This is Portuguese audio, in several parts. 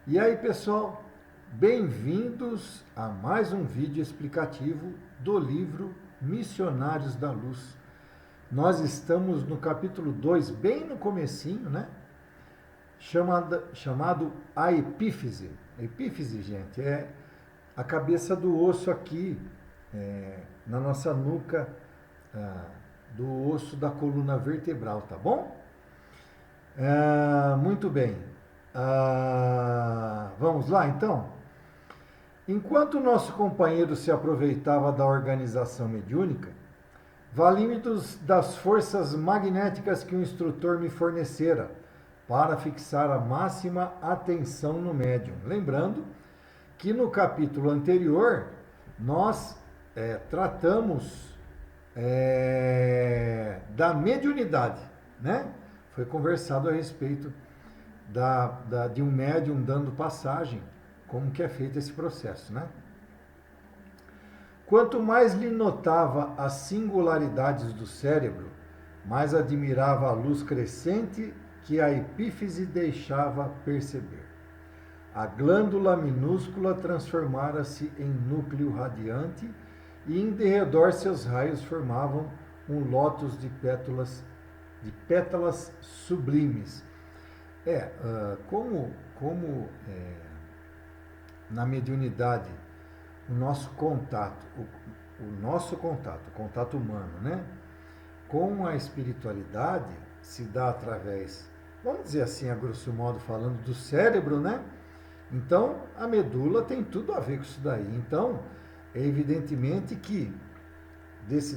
E aí, pessoal, bem-vindos a mais um vídeo explicativo do livro Missionários da Luz. Nós estamos no capítulo 2, bem no comecinho, né? Chamado a epífise. A epífise, gente, é a cabeça do osso aqui, na nossa nuca, do osso da coluna vertebral, tá bom? Muito bem. Vamos lá, então? Enquanto o nosso companheiro se aproveitava da organização mediúnica, valímetros das forças magnéticas que o instrutor me fornecera para fixar a máxima atenção no médium. Lembrando que no capítulo anterior nós tratamos da mediunidade, né? Foi conversado a respeito de um médium dando passagem, como que é feito esse processo, né? Quanto mais lhe notava as singularidades do cérebro, mais admirava a luz crescente que a epífise deixava perceber. A glândula minúscula transformara-se em núcleo radiante e em derredor seus raios formavam um lótus de pétalas sublimes. Como na mediunidade o nosso contato, o contato humano, né, com a espiritualidade se dá através, vamos dizer assim, a grosso modo falando, do cérebro, né? Então a medula tem tudo a ver com isso daí. Então é evidentemente que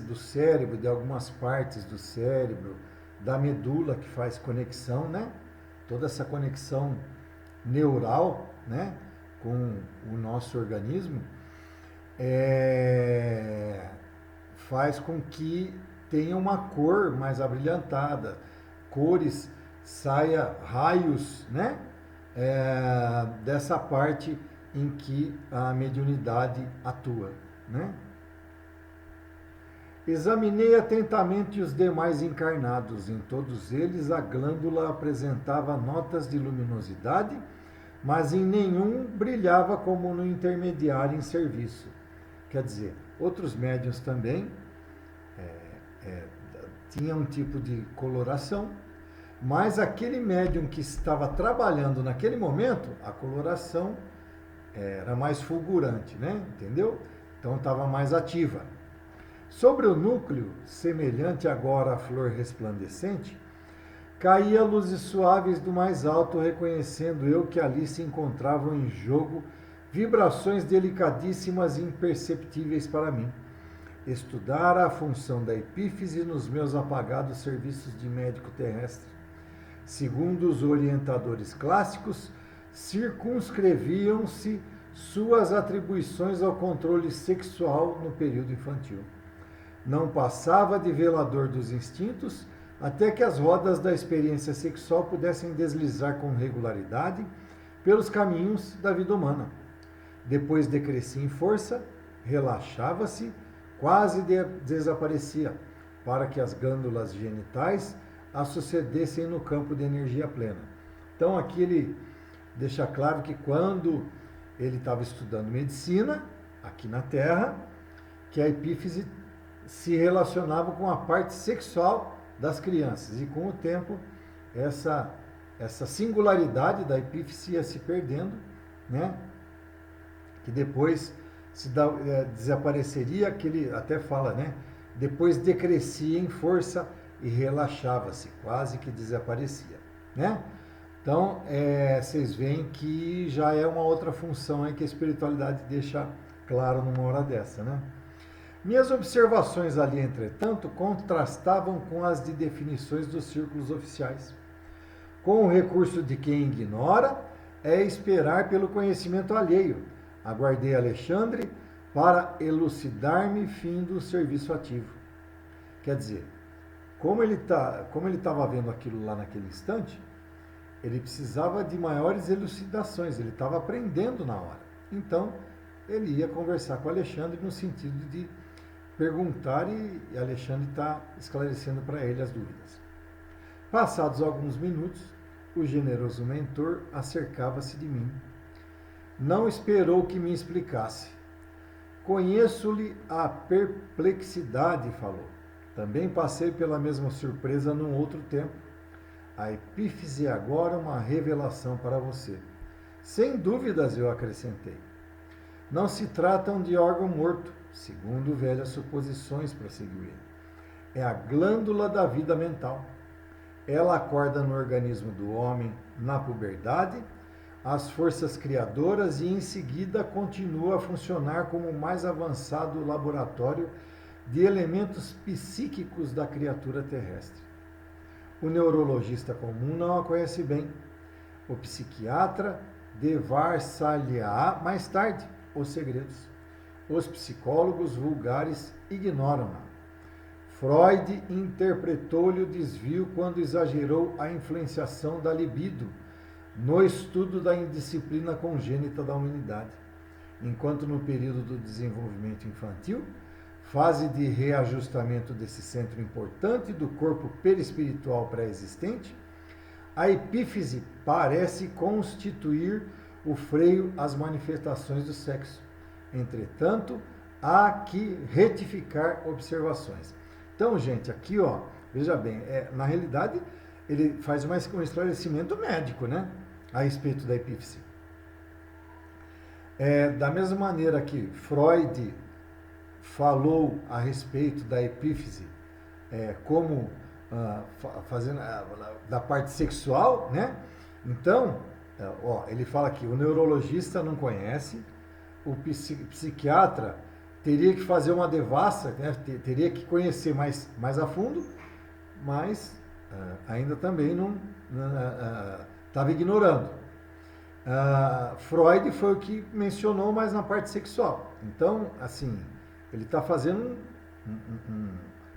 do cérebro, de algumas partes do cérebro, da medula que faz conexão, né? Toda essa conexão neural, né? Com o nosso organismo, faz com que tenha uma cor mais abrilhantada, cores, saia raios, né? Dessa parte em que a mediunidade atua, né? Examinei atentamente os demais encarnados. Em todos eles, a glândula apresentava notas de luminosidade, mas em nenhum brilhava como no intermediário em serviço. Quer dizer, outros médiuns também tinham um tipo de coloração, mas aquele médium que estava trabalhando naquele momento, a coloração era mais fulgurante, né? Entendeu? Então estava mais ativa. Sobre o núcleo, semelhante agora à flor resplandecente, caía luzes suaves do mais alto, reconhecendo eu que ali se encontravam em jogo vibrações delicadíssimas e imperceptíveis para mim. Estudara a função da epífise nos meus apagados serviços de médico terrestre. Segundo os orientadores clássicos, circunscreviam-se suas atribuições ao controle sexual no período infantil. Não passava de velador dos instintos, até que as rodas da experiência sexual pudessem deslizar com regularidade pelos caminhos da vida humana. Depois decrescia em força, relaxava-se, quase desaparecia, para que as glândulas genitais a sucedessem no campo de energia plena. Então aqui ele deixa claro que quando ele estava estudando medicina, aqui na Terra, que a epífise se relacionava com a parte sexual das crianças. E com o tempo, essa singularidade da epífise ia se perdendo, né? Que depois desapareceria, que ele até fala, né? Depois decrescia em força e relaxava-se, quase que desaparecia, né? Então, vocês veem que já é uma outra função aí que a espiritualidade deixa claro numa hora dessa, né? Minhas observações ali, entretanto, contrastavam com as de definições dos círculos oficiais. Com o recurso de quem ignora, é esperar pelo conhecimento alheio. Aguardei Alexandre para elucidar-me fim do serviço ativo. Quer dizer, como ele estava vendo aquilo lá naquele instante, ele precisava de maiores elucidações, ele estava aprendendo na hora. Então, ele ia conversar com Alexandre no sentido de perguntar e Alexandre está esclarecendo para ele as dúvidas. Passados alguns minutos, o generoso mentor acercava-se de mim Não esperou que me explicasse. Conheço-lhe a perplexidade, falou. Também passei pela mesma surpresa num outro tempo. A epífise é agora uma revelação para você. Sem dúvidas, eu acrescentei. Não se tratam de órgão morto, segundo velhas suposições, prosseguiu ele. É a glândula da vida mental. Ela acorda no organismo do homem na puberdade, as forças criadoras e em seguida continua a funcionar como o mais avançado laboratório de elementos psíquicos da criatura terrestre. O neurologista comum não a conhece bem. O psiquiatra devassa-lhe-á mais tarde os segredos. Os psicólogos vulgares ignoram-na. Freud interpretou-lhe o desvio quando exagerou a influenciação da libido no estudo da indisciplina congênita da humanidade, enquanto no período do desenvolvimento infantil, fase de reajustamento desse centro importante do corpo perispiritual pré-existente, a epífise parece constituir o freio às manifestações do sexo. Entretanto, há que retificar observações. Então, gente, aqui, ó, veja bem, na realidade, ele faz um esclarecimento médico, né, a respeito da epífise. Da mesma maneira que Freud falou a respeito da epífise como fazendo da parte sexual, né? Então, ele fala que o neurologista não conhece, o psiquiatra teria que fazer uma devassa, né? Teria que conhecer mais a fundo, mas ainda também não estava ignorando. Freud foi o que mencionou mais na parte sexual. Então, assim, ele está fazendo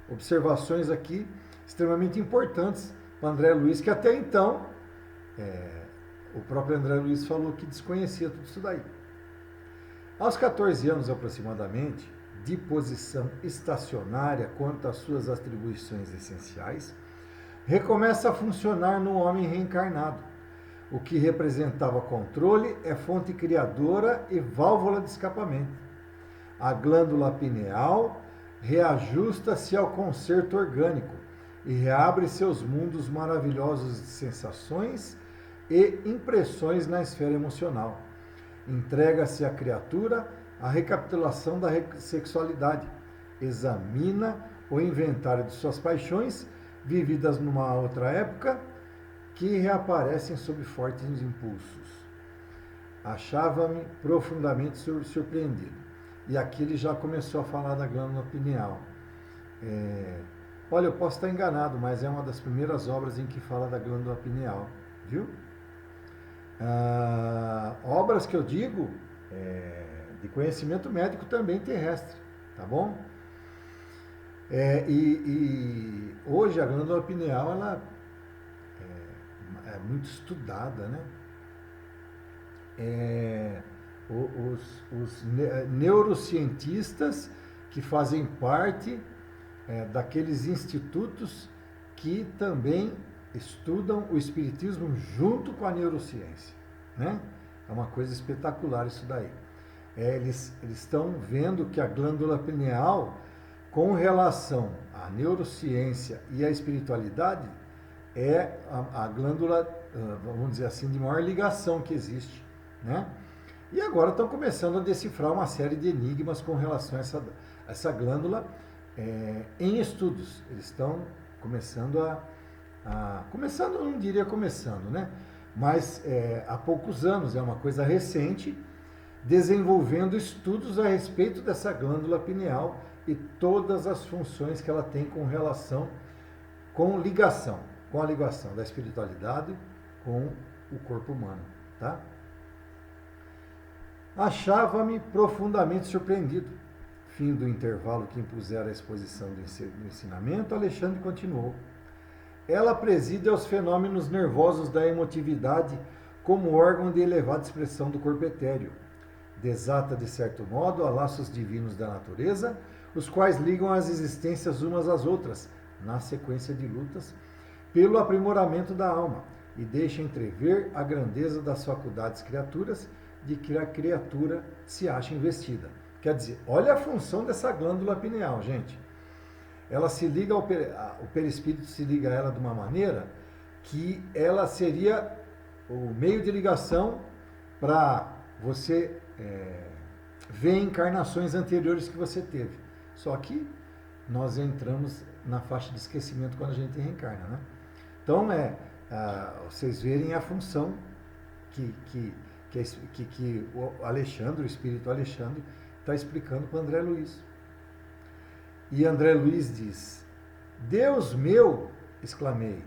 observações aqui extremamente importantes para André Luiz, que até então o próprio André Luiz falou que desconhecia tudo isso daí. Aos 14 anos aproximadamente, de posição estacionária quanto às suas atribuições essenciais, recomeça a funcionar no homem reencarnado. O que representava controle é fonte criadora e válvula de escapamento. A glândula pineal reajusta-se ao concerto orgânico e reabre seus mundos maravilhosos de sensações e impressões na esfera emocional. Entrega-se à criatura a recapitulação da sexualidade, examina o inventário de suas paixões, vividas numa outra época, que reaparecem sob fortes impulsos. Achava-me profundamente surpreendido. E aqui ele já começou a falar da glândula pineal. Olha, eu posso estar enganado, mas é uma das primeiras obras em que fala da glândula pineal, viu? Obras que eu digo de conhecimento médico também terrestre, tá bom? E hoje a glândula pineal ela é muito estudada, né? Os neurocientistas que fazem parte daqueles institutos que também estudam o espiritismo junto com a neurociência, né? É uma coisa espetacular isso daí. Eles estão vendo que a glândula pineal, com relação à neurociência e à espiritualidade, é a glândula, vamos dizer assim, de maior ligação que existe, né? E agora estão começando a decifrar uma série de enigmas com relação a essa glândula em estudos. Eles estão começando começando, eu não diria começando, né? Mas há poucos anos, é uma coisa recente, desenvolvendo estudos a respeito dessa glândula pineal e todas as funções que ela tem com relação, com a ligação da espiritualidade com o corpo humano, tá? Achava-me profundamente surpreendido. Fim do intervalo que impusera a exposição do ensinamento, Alexandre continuou. Ela preside aos fenômenos nervosos da emotividade como órgão de elevada expressão do corpo etéreo. Desata, de certo modo, a laços divinos da natureza, os quais ligam as existências umas às outras, na sequência de lutas, pelo aprimoramento da alma, e deixa entrever a grandeza das faculdades criaturas, de que a criatura se acha investida. Quer dizer, olha a função dessa glândula pineal, gente. Ela se liga o perispírito se liga a ela de uma maneira que ela seria o meio de ligação para você ver encarnações anteriores que você teve. Só que nós entramos na faixa de esquecimento quando a gente reencarna, né? Então, vocês verem a função que o Alexandre, o espírito Alexandre, está explicando para André Luiz. E André Luiz diz: Deus meu, exclamei,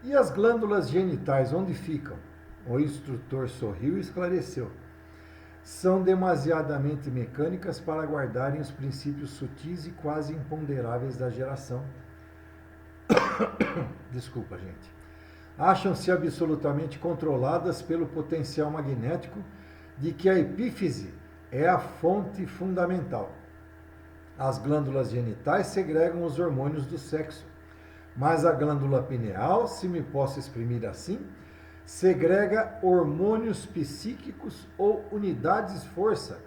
e as glândulas genitais onde ficam? O instrutor sorriu e esclareceu: são demasiadamente mecânicas para guardarem os princípios sutis e quase imponderáveis da geração. Desculpa, gente. Acham-se absolutamente controladas pelo potencial magnético de que a epífise é a fonte fundamental. As glândulas genitais segregam os hormônios do sexo, mas a glândula pineal, se me posso exprimir assim, segrega hormônios psíquicos ou unidades força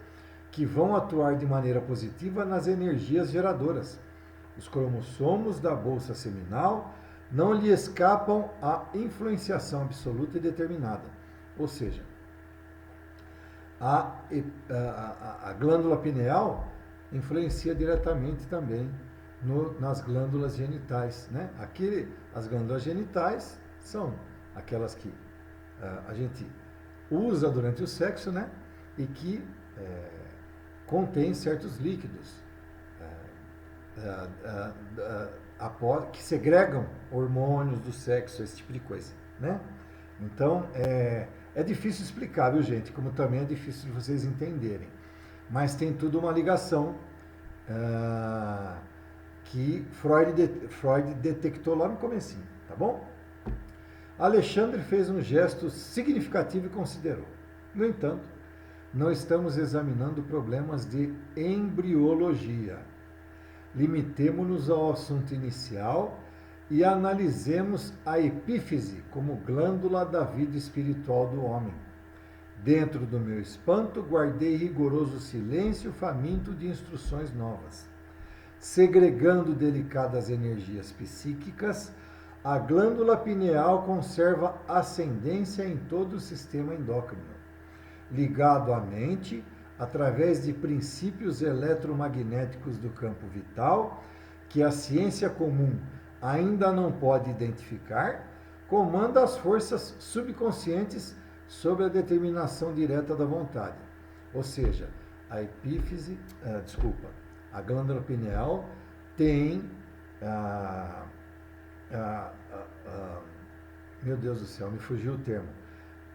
que vão atuar de maneira positiva nas energias geradoras. Os cromossomos da bolsa seminal não lhe escapam à influenciação absoluta e determinada. Ou seja, a glândula pineal influencia diretamente também nas glândulas genitais, né? As glândulas genitais são aquelas que a gente usa durante o sexo, né? E que contém certos líquidos que segregam hormônios do sexo, esse tipo de coisa, né? Então, é difícil explicar, viu, gente? Como também é difícil de vocês entenderem. Mas tem tudo uma ligação que Freud detectou lá no comecinho, tá bom? Alexandre fez um gesto significativo e considerou: no entanto, não estamos examinando problemas de embriologia. Limitemo-nos ao assunto inicial e analisemos a epífise como glândula da vida espiritual do homem. Dentro do meu espanto, guardei rigoroso silêncio, faminto de instruções novas. Segregando delicadas energias psíquicas, a glândula pineal conserva ascendência em todo o sistema endócrino. Ligado à mente, através de princípios eletromagnéticos do campo vital, que a ciência comum ainda não pode identificar, comanda as forças subconscientes sob a determinação direta da vontade. Ou seja, a glândula pineal tem meu Deus do céu, me fugiu o termo.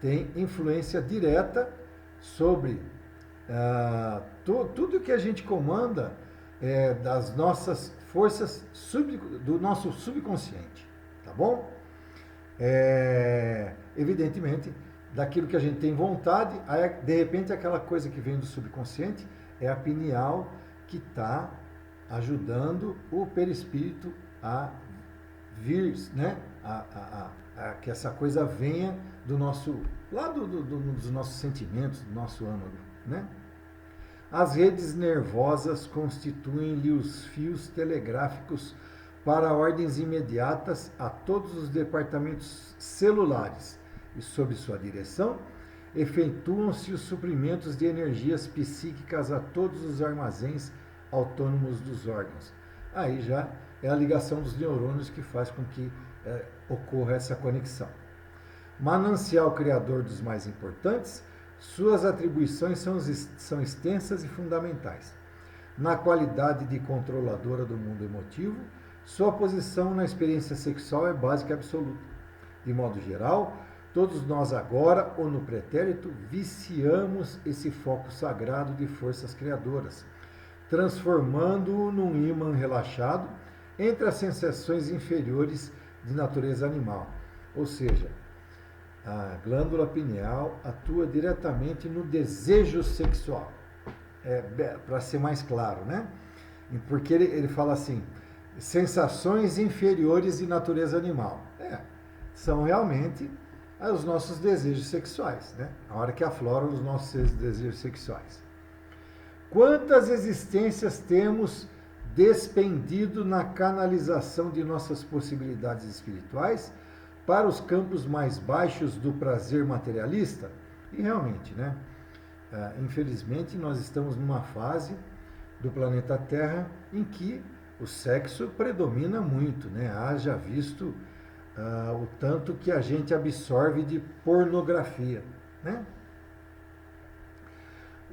Tem influência direta sobre tudo que a gente comanda das nossas forças do nosso subconsciente, tá bom? Evidentemente, daquilo que a gente tem vontade, aí, de repente aquela coisa que vem do subconsciente é a pineal que está ajudando o perispírito a vir, né? Que essa coisa venha do nosso, lá dos nossos sentimentos, do nosso âmago, né? As redes nervosas constituem-lhe os fios telegráficos para ordens imediatas a todos os departamentos celulares e, sob sua direção, efetuam-se os suprimentos de energias psíquicas a todos os armazéns autônomos dos órgãos. Aí já é a ligação dos neurônios que faz com que ocorra essa conexão. Manancial criador dos mais importantes, suas atribuições são extensas e fundamentais. Na qualidade de controladora do mundo emotivo, sua posição na experiência sexual é básica e absoluta. De modo geral, todos nós agora, ou no pretérito, viciamos esse foco sagrado de forças criadoras, transformando-o num ímã relaxado entre as sensações inferiores de natureza animal. Ou seja, a glândula pineal atua diretamente no desejo sexual. Para ser mais claro, né? Porque ele fala assim, sensações inferiores de natureza animal. São realmente os nossos desejos sexuais, né? A hora que afloram os nossos desejos sexuais. Quantas existências temos despendido na canalização de nossas possibilidades espirituais para os campos mais baixos do prazer materialista? E realmente, né? Infelizmente, nós estamos numa fase do planeta Terra em que o sexo predomina muito, né? Haja visto o tanto que a gente absorve de pornografia, né?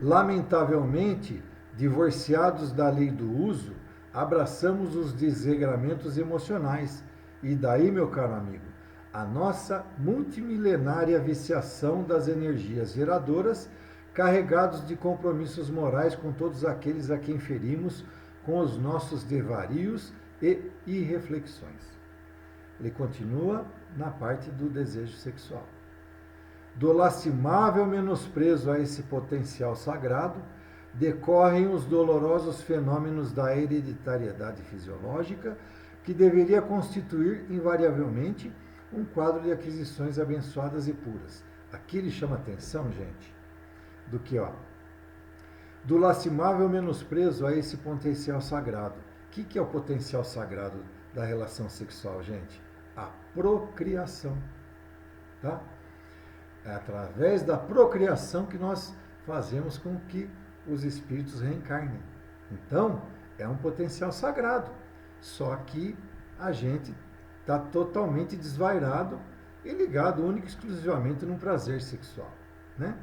Lamentavelmente, divorciados da lei do uso, abraçamos os desregramentos emocionais. E daí, meu caro amigo, a nossa multimilenária viciação das energias geradoras, carregados de compromissos morais com todos aqueles a quem ferimos com os nossos devarios e irreflexões. Ele continua na parte do desejo sexual. Do lastimável menosprezo a esse potencial sagrado, decorrem os dolorosos fenômenos da hereditariedade fisiológica, que deveria constituir invariavelmente um quadro de aquisições abençoadas e puras. Aqui ele chama atenção, gente, do que, do lastimável menosprezo a esse potencial sagrado. O que é o potencial sagrado da relação sexual, gente? A procriação, tá? É através da procriação que nós fazemos com que os espíritos reencarnem. Então, é um potencial sagrado. Só que a gente está totalmente desvairado e ligado único e exclusivamente no prazer sexual, né?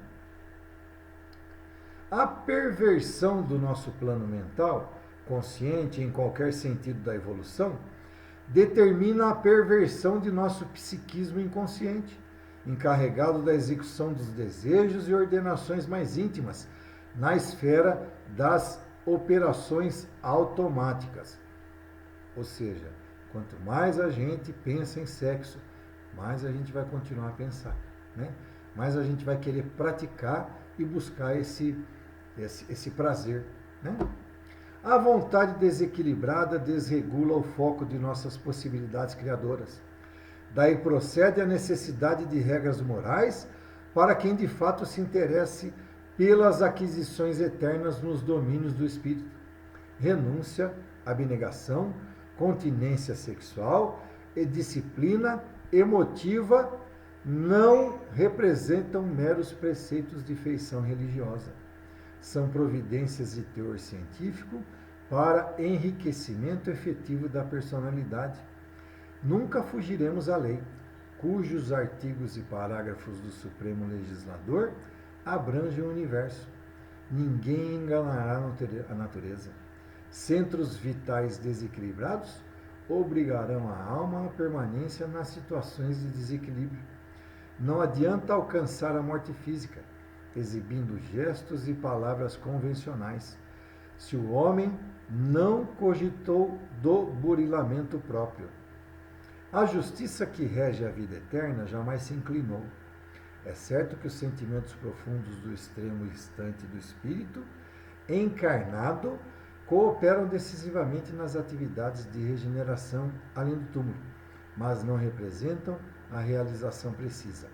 A perversão do nosso plano mental, consciente em qualquer sentido da evolução, determina a perversão de nosso psiquismo inconsciente, encarregado da execução dos desejos e ordenações mais íntimas, na esfera das operações automáticas. Ou seja, quanto mais a gente pensa em sexo, mais a gente vai continuar a pensar, né? Mais a gente vai querer praticar e buscar esse prazer, né? A vontade desequilibrada desregula o foco de nossas possibilidades criadoras. Daí procede a necessidade de regras morais para quem de fato se interesse pelas aquisições eternas nos domínios do espírito. Renúncia, abnegação, continência sexual e disciplina emotiva não representam meros preceitos de feição religiosa. São providências de teor científico para enriquecimento efetivo da personalidade. Nunca fugiremos à lei, cujos artigos e parágrafos do Supremo Legislador abrangem o universo. Ninguém enganará a natureza. Centros vitais desequilibrados obrigarão a alma à permanência nas situações de desequilíbrio. Não adianta alcançar a morte física, exibindo gestos e palavras convencionais, se o homem não cogitou do burilamento próprio. A justiça que rege a vida eterna jamais se inclinou. É certo que os sentimentos profundos do extremo instante do espírito encarnado cooperam decisivamente nas atividades de regeneração além do túmulo, mas não representam a realização precisa.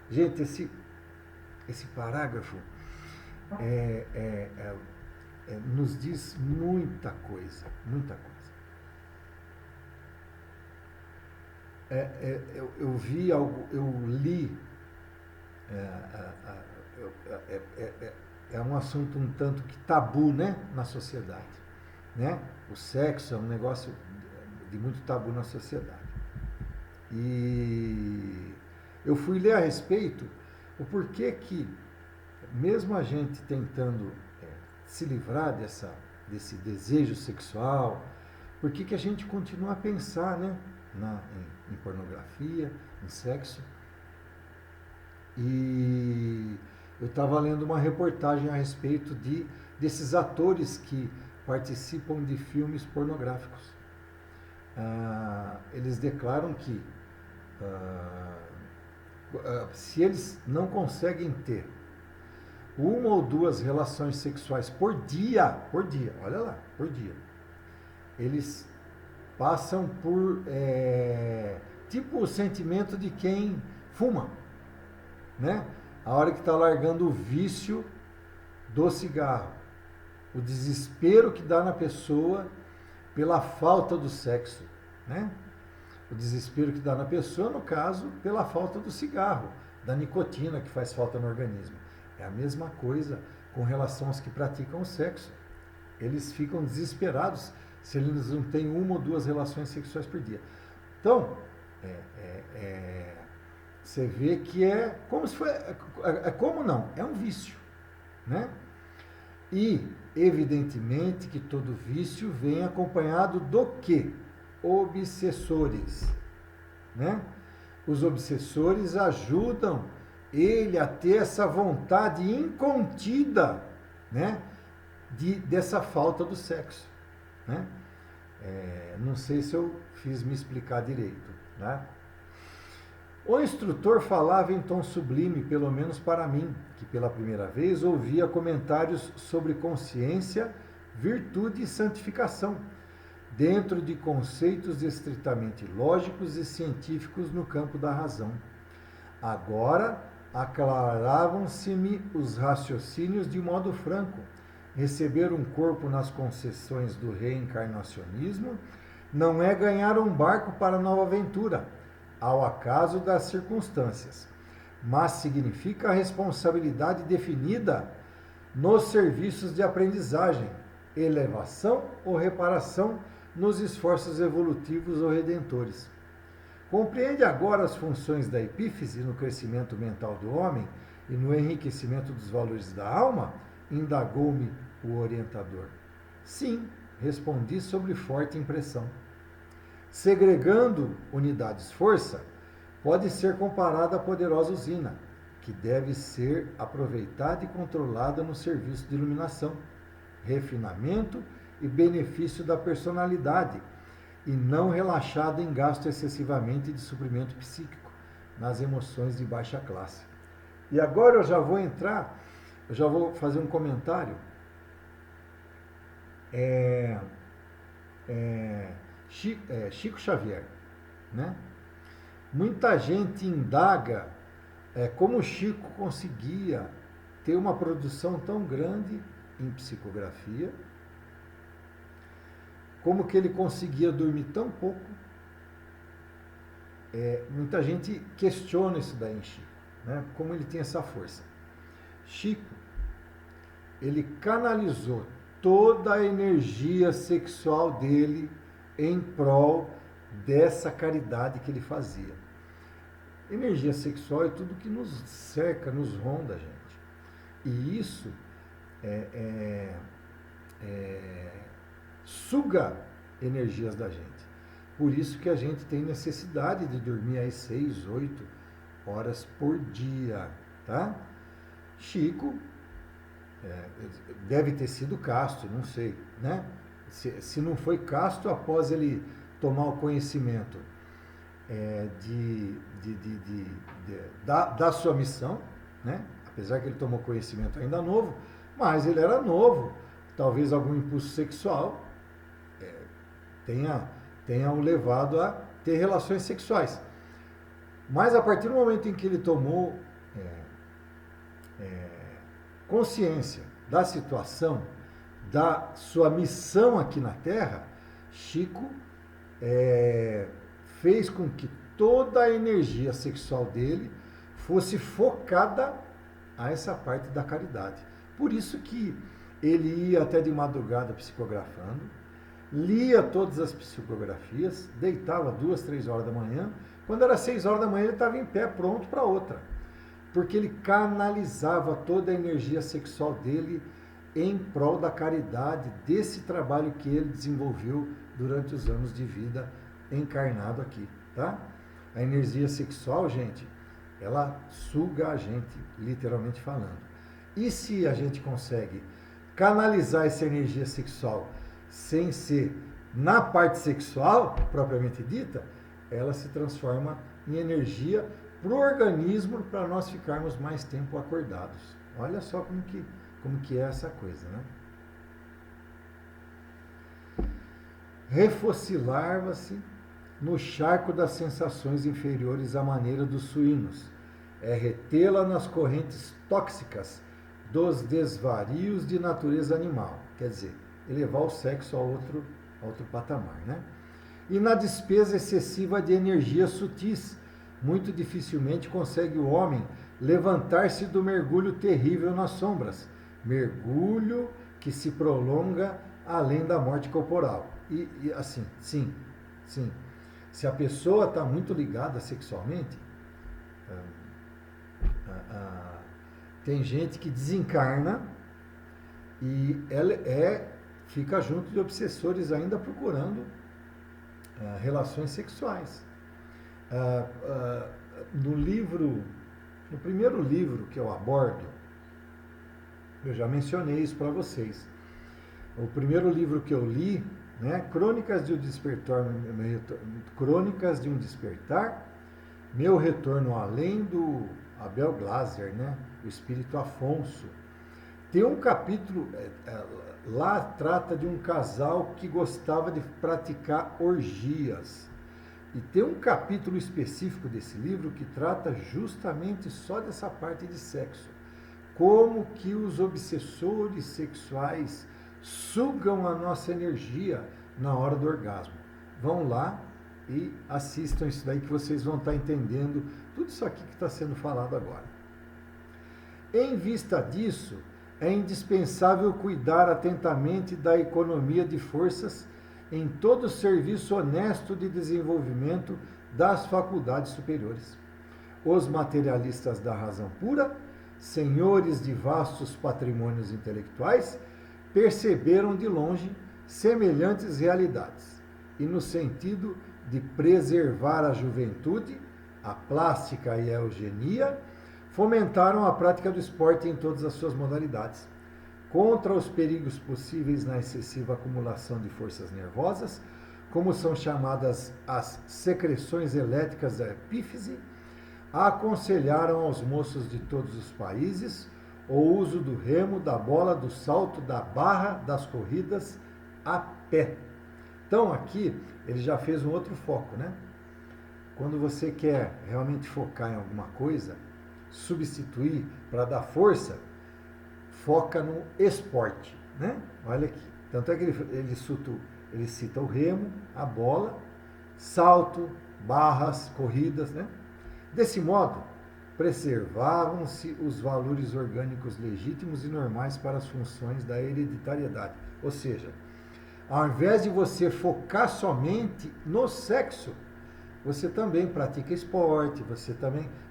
Gente, esse parágrafo nos diz muita coisa, muita coisa. Eu vi algo, eu li, é um assunto um tanto que tabu, né, na sociedade, né? O sexo é um negócio de muito tabu na sociedade. E eu fui ler a respeito o porquê que, mesmo a gente tentando se livrar desse desejo sexual, por que a gente continua a pensar, né, em pornografia, em sexo. E eu estava lendo uma reportagem a respeito desses atores que participam de filmes pornográficos. Eles declaram que se eles não conseguem ter uma ou duas relações sexuais por dia, olha lá, por dia, eles passam por tipo o sentimento de quem fuma, né? A hora que está largando o vício do cigarro, o desespero que dá na pessoa pela falta do sexo, né? O desespero que dá na pessoa, no caso, pela falta do cigarro, da nicotina que faz falta no organismo. É a mesma coisa com relação aos que praticam o sexo. Eles ficam desesperados se eles não têm uma ou duas relações sexuais por dia. Então, você vê que é como se fosse, como não? É um vício, né? E, evidentemente, que todo vício vem acompanhado do quê? Obsessores, né? Os obsessores ajudam ele a ter essa vontade incontida, né? Dessa falta do sexo, né? Não sei se eu fiz me explicar direito, né? O instrutor falava em tom sublime, pelo menos para mim, que pela primeira vez ouvia comentários sobre consciência, virtude e santificação, dentro de conceitos estritamente lógicos e científicos no campo da razão. Agora aclaravam-se-me os raciocínios de modo franco. Receber um corpo nas concessões do reencarnacionismo não é ganhar um barco para nova aventura, ao acaso das circunstâncias, mas significa a responsabilidade definida nos serviços de aprendizagem, elevação ou reparação nos esforços evolutivos ou redentores. Compreende agora as funções da epífise no crescimento mental do homem e no enriquecimento dos valores da alma? Indagou-me o orientador. Sim, respondi sobre forte impressão. Segregando unidades-força, pode ser comparada à poderosa usina, que deve ser aproveitada e controlada no serviço de iluminação, refinamento e benefício da personalidade, e não relaxada em gasto excessivamente de suprimento psíquico nas emoções de baixa classe. E agora eu já vou fazer um comentário. Chico Xavier, né? Muita gente indaga como o Chico conseguia ter uma produção tão grande em psicografia, como que ele conseguia dormir tão pouco. Muita gente questiona isso daí em Chico, né? Como ele tem essa força. Chico, ele canalizou toda a energia sexual dele em prol dessa caridade que ele fazia. Energia sexual é tudo que nos cerca, nos ronda, gente. E isso suga energias da gente. Por isso que a gente tem necessidade de dormir às 6, 8 horas por dia, tá? Chico deve ter sido casto, não sei, né? Se não foi casto, após ele tomar o conhecimento da sua missão, né? Apesar que ele tomou conhecimento ainda novo, mas ele era novo, talvez algum impulso sexual tenha o levado a ter relações sexuais. Mas a partir do momento em que ele tomou consciência da situação, da sua missão aqui na Terra, Chico fez com que toda a energia sexual dele fosse focada a essa parte da caridade. Por isso que ele ia até de madrugada psicografando, lia todas as psicografias, deitava 2, 3 horas da manhã. Quando era 6 horas da manhã, ele estava em pé, pronto para outra. Porque ele canalizava toda a energia sexual dele em prol da caridade, desse trabalho que ele desenvolveu durante os anos de vida encarnado aqui, tá? A energia sexual, gente, ela suga a gente, literalmente falando. E se a gente consegue canalizar essa energia sexual sem ser na parte sexual, propriamente dita, ela se transforma em energia para o organismo, para nós ficarmos mais tempo acordados. Olha só como que é essa coisa, né? Refocilar-se no charco das sensações inferiores à maneira dos suínos. É retê-la nas correntes tóxicas dos desvarios de natureza animal. Quer dizer, elevar o sexo a outro patamar, né? E na despesa excessiva de energias sutis. Muito dificilmente consegue o homem levantar-se do mergulho terrível nas sombras. Mergulho que se prolonga além da morte corporal. E assim, sim. Se a pessoa está muito ligada sexualmente, tem gente que desencarna e ela fica junto de obsessores ainda procurando relações sexuais. No primeiro livro que eu abordo, eu já mencionei isso para vocês. O primeiro livro que eu li, né, Crônicas de um Despertar, Meu Retorno Além, do Abel Glasser, né, o Espírito Afonso. Tem um capítulo, lá trata de um casal que gostava de praticar orgias. E tem um capítulo específico desse livro que trata justamente só dessa parte de sexo. Como que os obsessores sexuais sugam a nossa energia na hora do orgasmo. Vão lá e assistam isso daí que vocês vão estar entendendo tudo isso aqui que está sendo falado agora. Em vista disso, é indispensável cuidar atentamente da economia de forças em todo serviço honesto de desenvolvimento das faculdades superiores. Os materialistas da razão pura, senhores de vastos patrimônios intelectuais, perceberam de longe semelhantes realidades e, no sentido de preservar a juventude, a plástica e a eugenia, fomentaram a prática do esporte em todas as suas modalidades. Contra os perigos possíveis na excessiva acumulação de forças nervosas, como são chamadas as secreções elétricas da epífise, aconselharam aos moços de todos os países o uso do remo, da bola, do salto, da barra, das corridas a pé. Então aqui ele já fez um outro foco, né? Quando você quer realmente focar em alguma coisa, substituir para dar força, foca no esporte, né? Olha aqui. Tanto é que ele cita o remo, a bola, salto, barras, corridas, né? Desse modo, preservavam-se os valores orgânicos legítimos e normais para as funções da hereditariedade. Ou seja, ao invés de você focar somente no sexo, você também pratica esporte,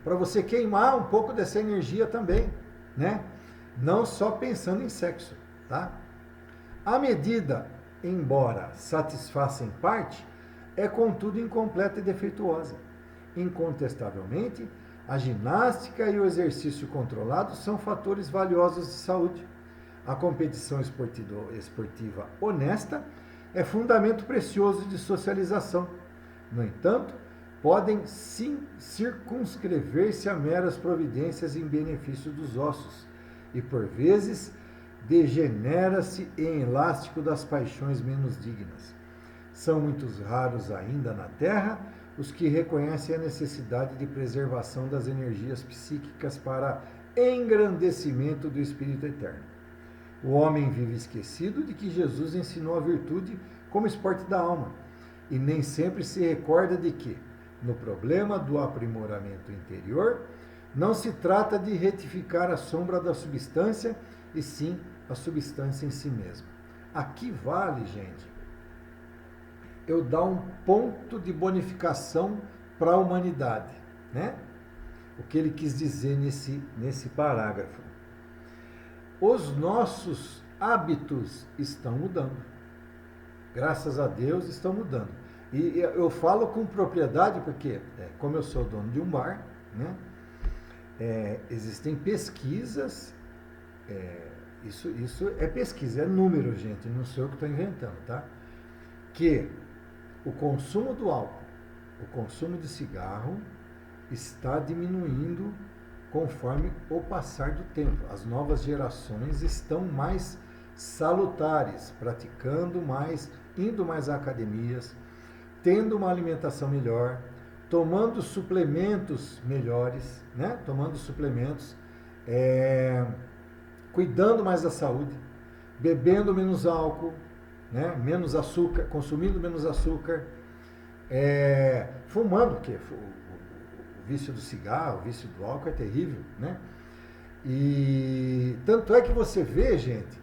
para você queimar um pouco dessa energia também, né? Não só pensando em sexo, tá? A medida, embora satisfaça em parte, é contudo incompleta e defeituosa. Incontestavelmente, a ginástica e o exercício controlado são fatores valiosos de saúde. A competição esportiva honesta é fundamento precioso de socialização. No entanto, podem sim circunscrever-se a meras providências em benefício dos ossos e, por vezes, degenera-se em elástico das paixões menos dignas. São muitos raros ainda na Terra os que reconhecem a necessidade de preservação das energias psíquicas para engrandecimento do Espírito Eterno. O homem vive esquecido de que Jesus ensinou a virtude como esporte da alma e nem sempre se recorda de que, no problema do aprimoramento interior, não se trata de retificar a sombra da substância, e sim a substância em si mesma. Aqui vale, gente, eu dar um ponto de bonificação para a humanidade, né? O que ele quis dizer nesse parágrafo. Os nossos hábitos estão mudando. Graças a Deus estão mudando. E eu falo com propriedade porque, como eu sou dono de um bar, né? Existem pesquisas, isso é pesquisa, é número, gente, não sou eu que estou inventando, tá? Que o consumo do álcool, o consumo de cigarro está diminuindo conforme o passar do tempo. As novas gerações estão mais salutares, praticando mais, indo mais a academias, tendo uma alimentação melhor, tomando suplementos melhores, né? Tomando suplementos, cuidando mais da saúde, bebendo menos álcool, né? Menos açúcar, consumindo menos açúcar, fumando, porque o vício do cigarro, o vício do álcool é terrível, né? E tanto é que você vê, gente,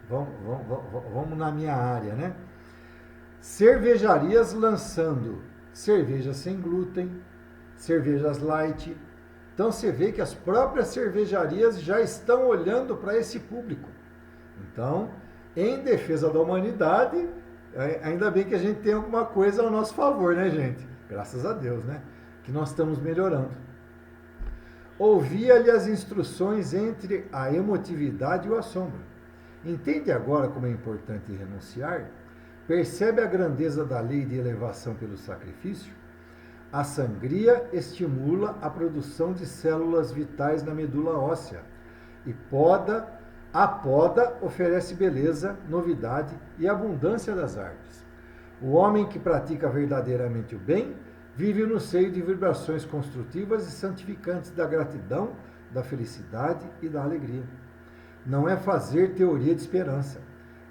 vamos na minha área, né? Cervejarias lançando cervejas sem glúten, cervejas light. Então você vê que as próprias cervejarias já estão olhando para esse público. Então, em defesa da humanidade, ainda bem que a gente tem alguma coisa ao nosso favor, né, gente? Graças a Deus, né? Que nós estamos melhorando. Ouvia-lhe as instruções entre a emotividade e o assombro. Entende agora como é importante renunciar? Percebe a grandeza da lei de elevação pelo sacrifício? A sangria estimula a produção de células vitais na medula óssea e a poda oferece beleza, novidade e abundância das artes. O homem que pratica verdadeiramente o bem vive no seio de vibrações construtivas e santificantes da gratidão, da felicidade e da alegria. Não é fazer teoria de esperança,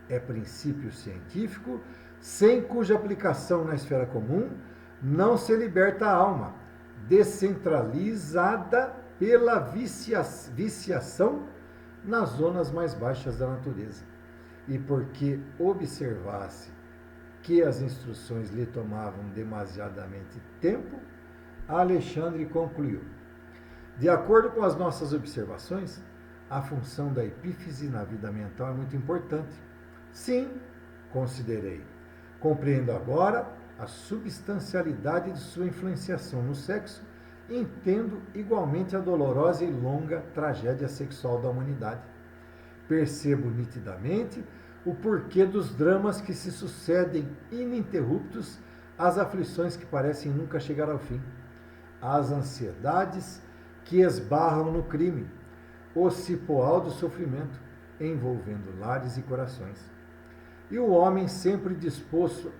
é princípio científico, sem cuja aplicação na esfera comum não se liberta a alma, descentralizada pela viciação nas zonas mais baixas da natureza. E porque observasse que as instruções lhe tomavam demasiadamente tempo, Alexandre concluiu: de acordo com as nossas observações, a função da epífise na vida mental é muito importante. Sim, considerei. Compreendo agora a substancialidade de sua influenciação no sexo e entendo igualmente a dolorosa e longa tragédia sexual da humanidade. Percebo nitidamente o porquê dos dramas que se sucedem ininterruptos às aflições que parecem nunca chegar ao fim, às ansiedades que esbarram no crime, o cipoal do sofrimento, envolvendo lares e corações. E o homem sempre disposto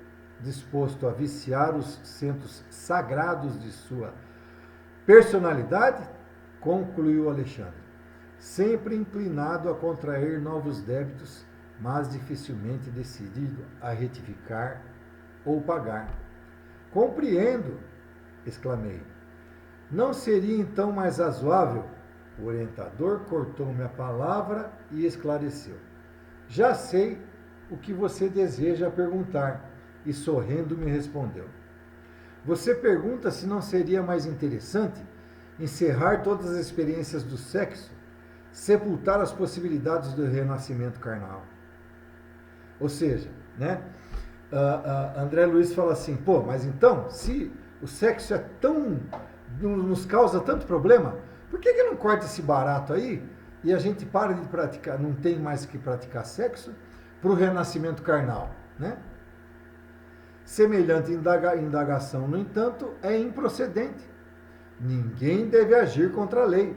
a viciar os centros sagrados de sua personalidade, concluiu Alexandre, sempre inclinado a contrair novos débitos, mas dificilmente decidido a retificar ou pagar. Compreendo, exclamei. Não seria então mais razoável? O orientador cortou-me a palavra e esclareceu. Já sei o que você deseja perguntar, e sorrindo me respondeu. Você pergunta se não seria mais interessante encerrar todas as experiências do sexo, sepultar as possibilidades do renascimento carnal. Ou seja, né? André Luiz fala assim, pô, mas então, se o sexo é nos causa tanto problema, por que não corta esse barato aí e a gente para de praticar, não tem mais que praticar sexo para o renascimento carnal, né? Semelhante indagação, no entanto, é improcedente. Ninguém deve agir contra a lei.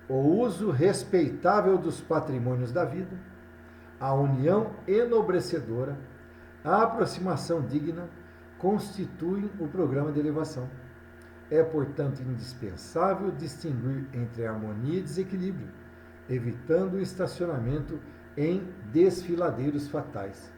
O uso respeitável dos patrimônios da vida, a união enobrecedora, a aproximação digna constituem o programa de elevação. É, portanto, indispensável distinguir entre harmonia e desequilíbrio, evitando o estacionamento em desfiladeiros fatais.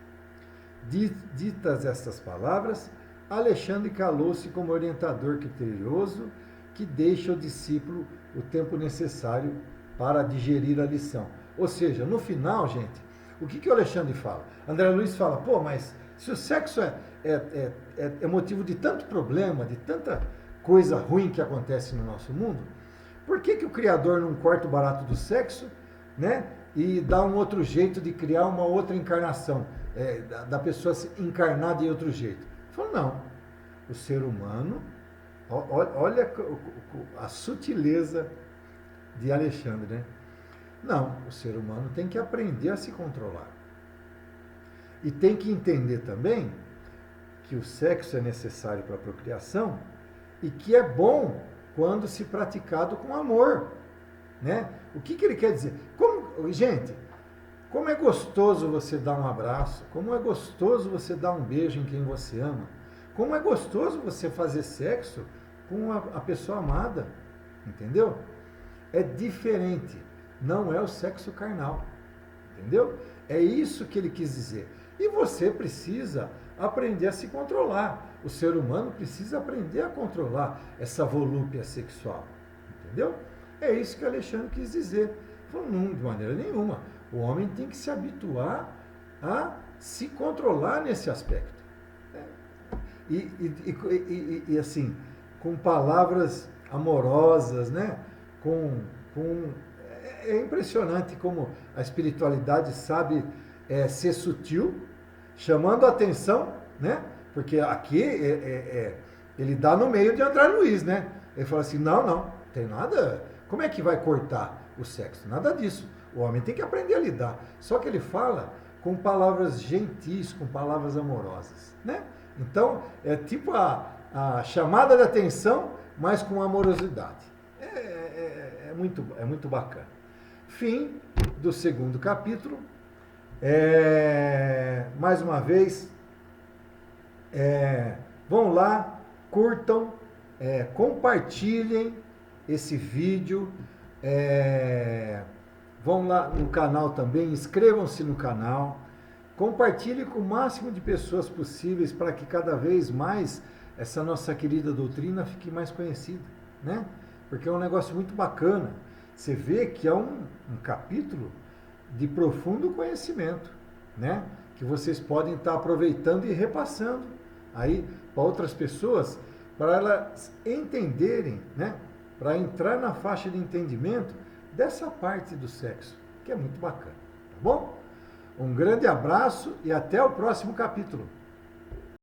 Ditas estas palavras, Alexandre calou-se como orientador criterioso que deixa ao discípulo o tempo necessário para digerir a lição. Ou seja, no final, gente, o que o Alexandre fala? André Luiz fala, pô, mas se o sexo é motivo de tanto problema, de tanta coisa ruim que acontece no nosso mundo, por que o Criador não corta o barato do sexo, né, e dá um outro jeito de criar uma outra encarnação, da pessoa se encarnar de outro jeito? Ele falou, não, o ser humano, olha a sutileza de Alexandre, né? Não, o ser humano tem que aprender a se controlar. E tem que entender também que o sexo é necessário para a procriação e que é bom quando se praticado com amor, né? O que ele quer dizer? Gente, como é gostoso você dar um abraço, como é gostoso você dar um beijo em quem você ama, Como é gostoso você fazer sexo com a pessoa amada, entendeu? É diferente, não é o sexo carnal, entendeu? É isso que ele quis dizer. E você precisa aprender a se controlar. O ser humano precisa aprender a controlar essa volúpia sexual, entendeu? É isso que Alexandre quis dizer. Falou, não, de maneira nenhuma. O homem tem que se habituar a se controlar nesse aspecto. E assim, com palavras amorosas, né? É impressionante como a espiritualidade sabe ser sutil, chamando a atenção, né? Porque aqui ele dá no meio de André Luiz, né? Ele fala assim, não, tem nada. Como é que vai cortar o sexo? Nada disso. O homem tem que aprender a lidar. Só que ele fala com palavras gentis, com palavras amorosas, né? Então, é tipo a chamada de atenção, mas com amorosidade. É muito bacana. Fim do segundo capítulo. Mais uma vez, vão lá, curtam, compartilhem esse vídeo, vão lá no canal também, inscrevam-se no canal, compartilhe com o máximo de pessoas possíveis para que cada vez mais essa nossa querida doutrina fique mais conhecida, né? Porque é um negócio muito bacana. Você vê que é um capítulo de profundo conhecimento, né? Que vocês podem estar aproveitando e repassando aí para outras pessoas, para elas entenderem, né? Para entrar na faixa de entendimento dessa parte do sexo, que é muito bacana, tá bom? Um grande abraço e até o próximo capítulo.